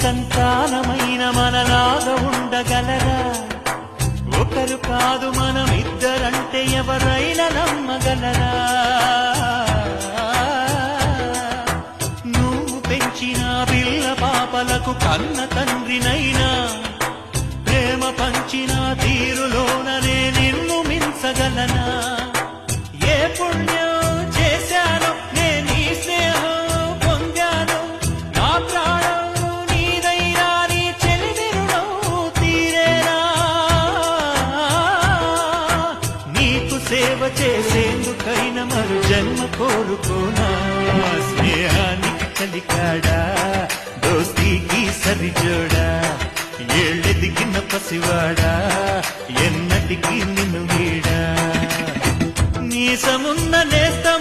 సంతానమైన మనలాగా ఉండగలరా? ఒకరు కాదు మనమిద్దరంటే ఎవరైనా నమ్మగలరా? నువ్వు పెంచిన పిల్ల పాపలకు కన్న తండ్రినైనా ప్రేమ పంచిన తీరులోననే నిన్ను మించగలనా? ఏ పుణ్యం చేశాను నేను ఈ స్నేహం పొందాను, నా ప్రాణం నీదైనా నీ చెలిమి రుణం తీరేనా? నీకు సేవ చేసేందుకైనా మరు జన్మ కోరుకోనా? స్నేహానికి కలికాడా దోస్తీకి సరిజోడా? ఏళ్ళెదిగిన పసివాడా ఎన్నటికీ నిన్ను వీడా? నీసమున్న నేస్తం